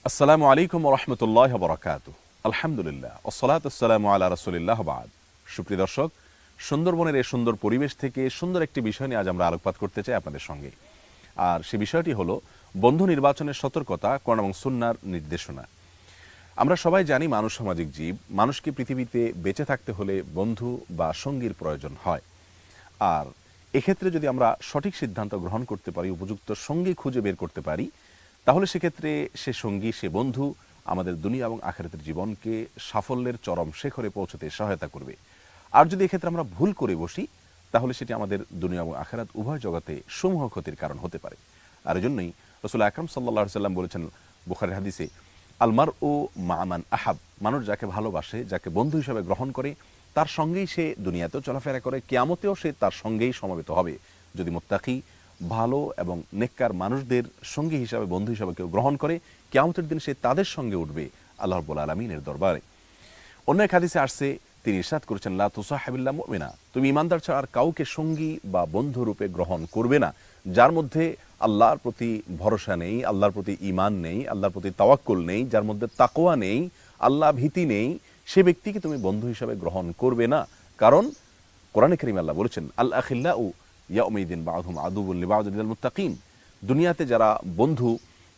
আসসালামু আলাইকুম ওয়া রাহমাতুল্লাহি ওয়া বারাকাতুহু। আলহামদুলিল্লাহ ওয়াসসালাতু ওয়াসসালামু আলা রাসূলিল্লাহ ওয়া বা'দ। সুপ্রিয় দর্শক, সুন্দরবনের এই সুন্দর পরিবেশ থেকে সুন্দর একটি বিষয় নিয়ে আজ আমরা আলোকপাত করতে চাই আপনাদের সঙ্গে। আর সেই বিষয়টি হলো বন্ধু নির্বাচনের সতর্কতা, কোরআন এবং সুন্নাহর নির্দেশনা। আমরা সবাই জানি মানুষ সামাজিক জীব, মানুষকে পৃথিবীতে বেঁচে থাকতে হলে বন্ধু বা সঙ্গীর প্রয়োজন হয়। আর এক্ষেত্রে যদি আমরা সঠিক সিদ্ধান্ত গ্রহণ করতে পারি, উপযুক্ত সঙ্গী খুঁজে বের করতে পারি, তাহলে সেক্ষেত্রে সে সঙ্গী, সে বন্ধু আমাদের দুনিয়া এবং আখিরাতের জীবনকে সাফল্যের চরম শিখরে পৌঁছতে সহায়তা করবে। আর যদি এক্ষেত্রে আমরা ভুল করে বসি, তাহলে সেটি আমাদের দুনিয়া এবং আখিরাত উভয় জগতে সমূহ ক্ষতির কারণ হতে পারে। আর এজন্যই রাসূল আকরাম সাল্লাল্লাহু আলাইহি ওয়াসাল্লাম বলেছেন বুখারীর হাদিসে, আলমারউ মা মান আহাব, মানুষ যাকে ভালোবাসে, যাকে বন্ধু হিসেবে গ্রহণ করে, তার সঙ্গেই সে দুনিয়াতেও চলাফেরা করে, কিয়ামতেও সে তার সঙ্গেই সমবেত হবে। যদি মুত্তাকি, ভালো এবং নেককার মানুষদের সঙ্গী হিসাবে, বন্ধু হিসাবে কেউ গ্রহণ করে, কিয়ামতের দিন সে তাদের সঙ্গে উঠবে আল্লাহ রাব্বুল আলামিনের দরবারে। অন্য এক হাদিসে আসছে, তিনি ইরশাদ করেছেন, লা তুসাহিবিল্লা মুমিনা, তুমি ইমানদার ছাড়া আর কাউকে সঙ্গী বা বন্ধু রূপে গ্রহণ করবে না যার মধ্যে আল্লাহর প্রতি ভরসা নেই, আল্লাহর প্রতি ঈমান নেই, আল্লাহর প্রতি তাওয়াক্কুল নেই, যার মধ্যে তাকওয়া নেই, আল্লাহ ভীতি নেই, সে ব্যক্তিকে তুমি বন্ধু হিসাবে গ্রহণ করবে না। কারণ কোরআনে কারীমে আল্লাহ বলেছেন, আল আখিল্লাউ ইয়াউমাইদিন বা'দুহুম আদুউন লিবা'দিন ইল্লাল মুত্তাকিন, দুনিয়াতে যারা বন্ধু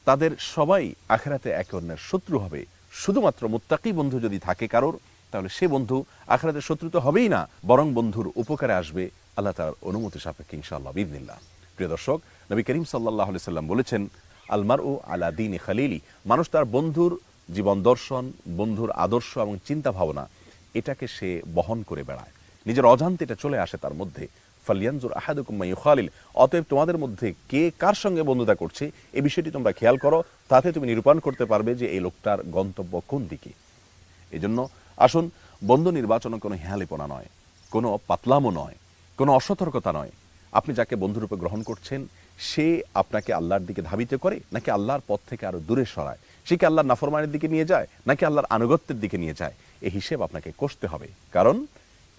তাদের সবাই আখিরাতে একে অন্যের শত্রু হবে। শুধুমাত্র মুত্তাকি বন্ধু যদি থাকে কারোর, তাহলে সে বন্ধু আখিরাতের শত্রু তো হবেই না, বরং বন্ধুর উপকারে আসবে আল্লাহ তাআলার অনুমতি সাপেক্ষে ইনশাআল্লাহ বিইذনিল্লাহ। প্রিয় দর্শক, নবী করিম সাল্লাল্লাহু আলাইহি সাল্লাম বলেছেন, আল মারউ আলা দীনি খালিলি, মানুষ তার বন্ধুর জীবন দর্শন, বন্ধুর আদর্শ এবং চিন্তা ভাবনা এটাকে সে বহন করে বেড়ায়, নিজের অজান্তে এটা চলে আসে তার মধ্যে। ফালিয়ানজুর আহাদুকুম মা ইউখালিল, অতএব তোমাদের মধ্যে কে কার সঙ্গে বন্ধুতা করছে এই বিষয়টি তোমরা খেয়াল করো, তাতে তুমি নিরূপণ করতে পারবে যে এই লোকটার গন্তব্য কোন দিকে। এজন্য আসুন, বন্ধু নির্বাচন কোনো হেয়ালিপনা নয়, কোনো পাতলামো নয়, কোনো অসতর্কতা নয়। আপনি যাকে বন্ধুরূপে গ্রহণ করছেন, সে আপনাকে আল্লাহর দিকে ধাবিত করে নাকি আল্লাহর পথ থেকে আরো দূরে সরায়, সে কি আল্লাহর নাফরমানের দিকে নিয়ে যায় নাকি আল্লাহর আনুগত্যের দিকে নিয়ে যায়, এই হিসেব আপনাকে কষতে হবে। কারণ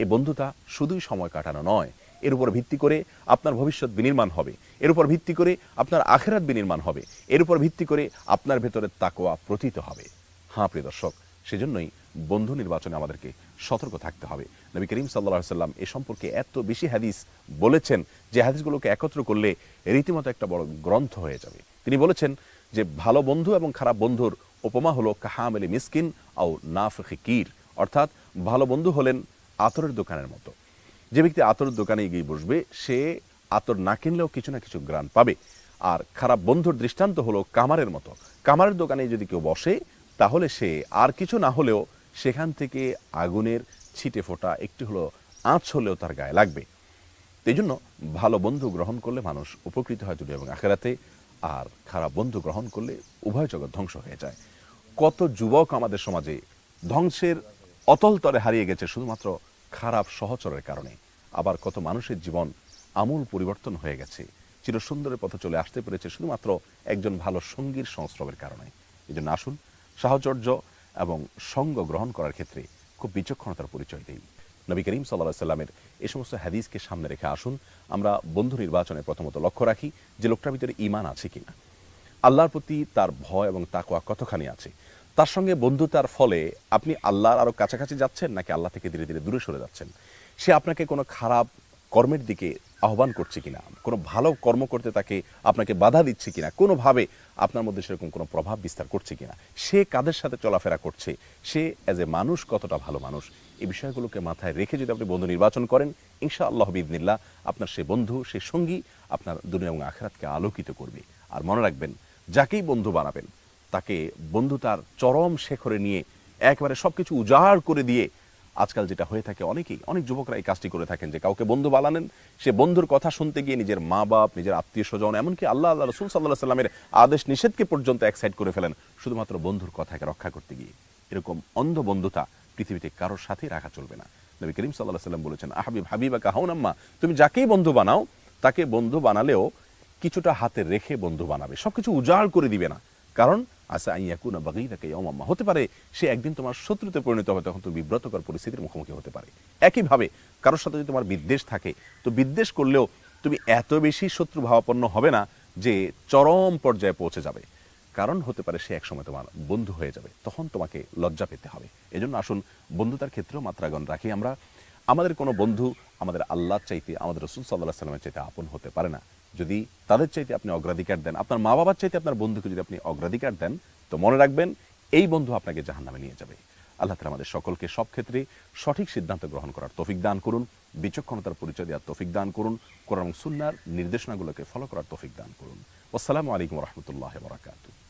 এই বন্ধুতা শুধুই সময় কাটানো নয়, এর উপর ভিত্তি করে আপনার ভবিষ্যৎ বিনির্মাণ হবে, এর উপর ভিত্তি করে আপনার আখিরাত বিনির্মাণ হবে, এর উপর ভিত্তি করে আপনার ভেতরে তাকওয়া প্রতীত হবে। হ্যাঁ প্রিয় দর্শক, সেজন্যই বন্ধু নির্বাচনে আমাদেরকে সতর্ক থাকতে হবে। নবী করিম সাল্লাল্লাহু আলাইহি সাল্লাম এ সম্পর্কে এত বেশি হাদিস বলেছেন যে হাদিসগুলোকে একত্র করলে রীতিমতো একটা বড় গ্রন্থ হয়ে যাবে। তিনি বলেছেন যে ভালো বন্ধু এবং খারাপ বন্ধুর উপমা হলো কাহামেলি মিসকিন আও নাফিখি কির, অর্থাৎ ভালো বন্ধু হলেন আতরের দোকানের মতো। যে ব্যক্তি আতরের দোকানে গিয়ে বসবে, সে আতর না কিনলেও কিছু না কিছু গ্রান পাবে। আর খারাপ বন্ধুর দৃষ্টান্ত হলো কামারের মতো। কামারের দোকানে যদি কেউ বসে, তাহলে সে আর কিছু না হলেও সেখান থেকে আগুনের ছিটে ফোটা একটু হলো আঁচ হলেও তার গায়ে লাগবে। এই জন্য ভালো বন্ধু গ্রহণ করলে মানুষ উপকৃত হয় দুনিয়া এবং আখিরাতে, আর খারাপ বন্ধু গ্রহণ করলে উভয় জগৎ ধ্বংস হয়ে যায়। কত যুবক আমাদের সমাজে ধ্বংসের অতল তলে হারিয়ে গেছে শুধুমাত্র খারাপ সহচরের কারণে। আবার কত মানুষের জীবন আমূল পরিবর্তন হয়ে গেছে, চিরসুন্দরের পথে চলে আসতে পেরেছে শুধুমাত্র একজন ভালো সঙ্গীর সংস্রবের কারণে। এই জন্য আসুন, সাহচর্য এবং সঙ্গ গ্রহণ করার ক্ষেত্রে খুব বিচক্ষণতার পরিচয় দেই। নবী করিম সাল্লাল্লাহু আলাইহি সাল্লামের এই সমস্ত হাদিসকে সামনে রেখে আসুন আমরা বন্ধু নির্বাচনে প্রথমত লক্ষ্য রাখি যে লোকটার ভিতরে ঈমান আছে কিনা, আল্লাহর প্রতি তার ভয় এবং তাকওয়া কতখানি আছে। তার সঙ্গে বন্ধুতার ফলে আপনি আল্লাহর আরো কাছাকাছি যাচ্ছেন নাকি আল্লাহ থেকে ধীরে ধীরে দূরে সরে যাচ্ছেন। সে আপনাকে কোনো খারাপ কর্মের দিকে আহ্বান করছে কিনা, কোনো ভালো কর্ম করতে তাকে আপনাকে বাধা দিচ্ছে কিনা, কোনোভাবে আপনার মধ্যে সেরকম কোনো প্রভাব বিস্তার করছে কিনা, সে কাদের সাথে চলাফেরা করছে, সে অ্যাজ এ মানুষ কতটা ভালো মানুষ, এই বিষয়গুলোকে মাথায় রেখে যদি আপনি বন্ধু নির্বাচন করেন, ইনশাআল্লাহ বিইذনিল্লাহ আপনার সে বন্ধু, সে সঙ্গী আপনার দুনিয়া এবং আখিরাতকে আলোকিত করবে। আর মনে রাখবেন, যাকেই বন্ধু বানাবেন তাকে বন্ধুতার চরম শেখরে নিয়ে একেবারে সবকিছু উজাড় করে দিয়ে, আজকাল যেটা হয়ে থাকে, অনেক যুবকরা এই কাজটি করে থাকেন যে কাউকে বন্ধু বানালেন, সে বন্ধুর কথা শুনতে গিয়ে নিজের মা বাপ, নিজের আত্মীয় স্বজন, এমনকি আল্লাহ রাসূল সাল্লাল্লাহু আলাইহি সাল্লামের আদেশ নিষেধকে পর্যন্ত এক সাইড করে ফেলেন শুধুমাত্র বন্ধুর কথাকে রক্ষা করতে গিয়ে। এরকম অন্ধ বন্ধুতা পৃথিবীতে কারোর সাথেই রাখা চলবে না। নবী করিম সাল্লাল্লাহু আলাইহি সাল্লাম বলেছেন, আহবিব হাবিবাকা হাউন আম্মা, তুমি যাকেই বন্ধু বানাও তাকে বন্ধু বানালেও কিছুটা হাতে রেখে বন্ধু বানাবে, সবকিছু উজাড় করে দিবে না। কারণ আসা আইয়াকুনা বাগীদাকা ইয়াওমাম্মা, হতে পারে সে একদিন তোমার শত্রুতে পরিণত হবে, তখন তুমি বিব্রতকর পরিস্থিতির মুখোমুখি হতে পারে। একইভাবে কারোর সাথে যদি তোমার বিদ্বেষ থাকে, তো বিদ্বেষ করলেও তুমি এত বেশি শত্রু ভাবাপন্ন হবে না যে চরম পর্যায়ে পৌঁছে যাবে। কারণ হতে পারে সে একসময় তোমার বন্ধু হয়ে যাবে, তখন তোমাকে লজ্জা পেতে হবে। এজন্য আসুন বন্ধুতার ক্ষেত্রেও মাত্রাগণ রাখি আমরা। আমাদের কোনো বন্ধু আমাদের আল্লাহর চাইতে, আমাদের রাসূল সাল্লাল্লাহু আলাইহি সাল্লামের চাইতে আপন হতে পারে না। যদি তাদের চাইতে আপনি অগ্রাধিকার দেন, আপনার মা বাবার চাইতে আপনার বন্ধুকে যদি আপনি অগ্রাধিকার দেন, তো মনে রাখবেন এই বন্ধু আপনাকে জাহান্নামে নিয়ে যাবে। আল্লাহ তাআলা আমাদের সকলকে সব ক্ষেত্রে সঠিক সিদ্ধান্ত গ্রহণ করার তৌফিক দান করুন, বিচক্ষণতার পরিচয় দেওয়ার তৌফিক দান করুন, কোরআন এবং সুন্নাহর নির্দেশনাগুলোকে ফলো করার তৌফিক দান করুন। আসসালামু আলাইকুম ওয়া রাহমাতুল্লাহি ওয়া বারাকাতুহু।